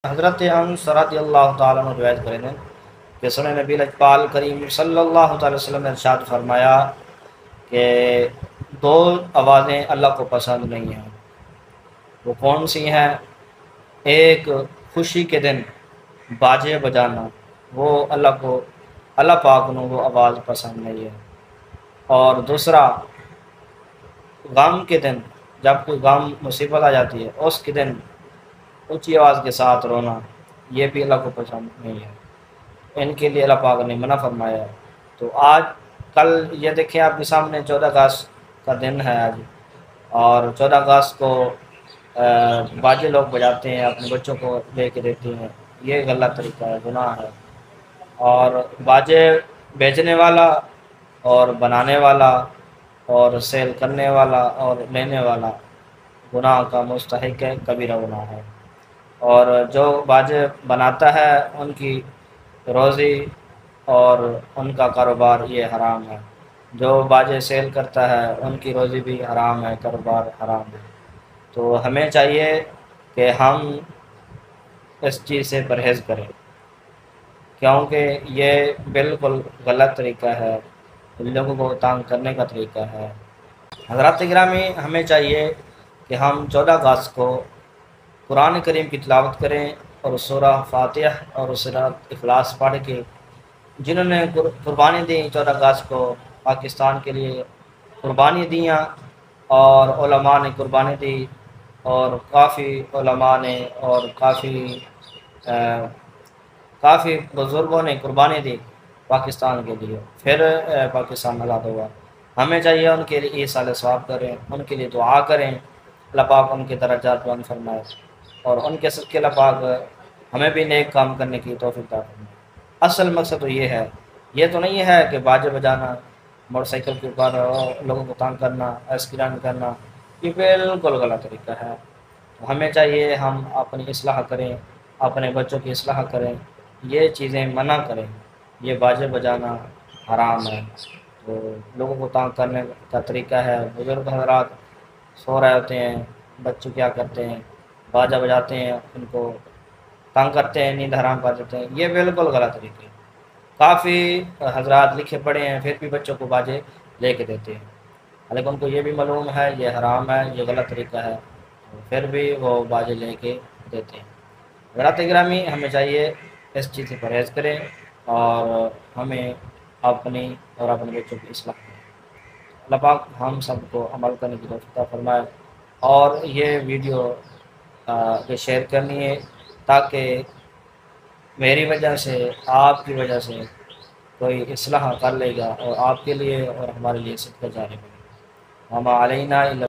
حضرت انس رضی اللہ تعالیٰ عنہ روایت کریں ہیں کہ سنن نبی الاجپال کریم صلی اللہ تعالی وسلم نے ارشاد فرمایا کہ دو آوازیں اللہ کو پسند نہیں ہیں۔ وہ کون سی ہیں؟ ایک خوشی کے دن باجے بجانا، وہ اللہ پاک کو وہ آواز پسند نہیں ہے۔ اور دوسرا غم کے دن، جب کوئی غم مصیبت آ جاتی ہے اس کے دن اونچی آواز کے ساتھ رونا، یہ بھی اللہ کو پسند نہیں ہے۔ ان کے لیے اللہ پاک نے منع فرمایا ہے۔ تو آج کل یہ دیکھیں آپ کے سامنے 14 اگست کا دن ہے آج، اور 14 اگست کو باجے لوگ بجاتے ہیں، اپنے بچوں کو لے کے دیتے ہیں، یہ غلط طریقہ ہے، گناہ ہے۔ اور باجے بیچنے والا اور بنانے والا اور سیل کرنے والا اور لینے والا گناہ کا مستحق ہے، کبیرہ گناہ ہے۔ اور جو باجے بناتا ہے ان کی روزی اور ان کا کاروبار یہ حرام ہے۔ جو باجے سیل کرتا ہے ان کی روزی بھی حرام ہے، کاروبار حرام ہے۔ تو ہمیں چاہیے کہ ہم اس چیز سے پرہیز کریں، کیونکہ یہ بالکل غلط طریقہ ہے، لوگوں کو تنگ کرنے کا طریقہ ہے۔ حضرات گرامی، ہمیں چاہیے کہ ہم 14 اگست کو قرآن کریم کی تلاوت کریں اور سورہ فاتحہ اور سورہ اخلاص پڑھ کے، جنہوں نے قربانی دی 14 اگست کو پاکستان کے لیے قربانی دیاں، اور علماء نے قربانی دی، اور کافی علماء نے اور کافی بزرگوں نے قربانی دی پاکستان کے لیے، پھر پاکستان آزاد ہوا۔ ہمیں چاہیے ان کے لیے ایصال ثواب کریں، ان کے لیے دعا کریں، اللہ پاک ان کے درجات بلند فرمائے، اور ان کے صدقے اللہ پاک ہمیں بھی نیک کام کرنے کی توفیق عطا فرمائے۔ اصل مقصد تو یہ ہے، یہ تو نہیں ہے کہ باجے بجانا، موٹر سائیکل کے اوپر لوگوں کو تنگ کرنا، ایکسیڈنٹ کرنا، یہ بالکل غلط طریقہ ہے۔ تو ہمیں چاہیے ہم اپنی اصلاح کریں، اپنے بچوں کی اصلاح کریں، یہ چیزیں منع کریں۔ یہ باجے بجانا حرام ہے، تو لوگوں کو تنگ کرنے کا طریقہ ہے۔ بزرگ حضرات سو رہے ہوتے ہیں، بچے کیا کرتے ہیں، باجا بجاتے ہیں، ان کو تنگ کرتے ہیں، نیند حرام کر دیتے ہیں، یہ بالکل غلط طریقے ہیں۔ کافی حضرات لکھے پڑھے ہیں پھر بھی بچوں کو باجے لے کے دیتے ہیں، لیکن ان کو یہ بھی معلوم ہے یہ حرام ہے، یہ غلط طریقہ ہے، پھر بھی وہ باجے لے کے دیتے ہیں۔ حضرات گرامی، ہمیں چاہیے اس چیز سے پرہیز کریں، اور ہمیں اپنی اور اپنے بچوں کی اصلاح کریں۔ اللہ پاک ہم سب کو عمل کرنے کی توفیق عطا فرمائے، اور یہ ویڈیو شیئر کرنی ہے تاکہ میری وجہ سے، آپ کی وجہ سے کوئی اصلاح کر لے گا، اور آپ کے لیے اور ہمارے لیے صدقہ جاری بنے گا۔ وما علینا الا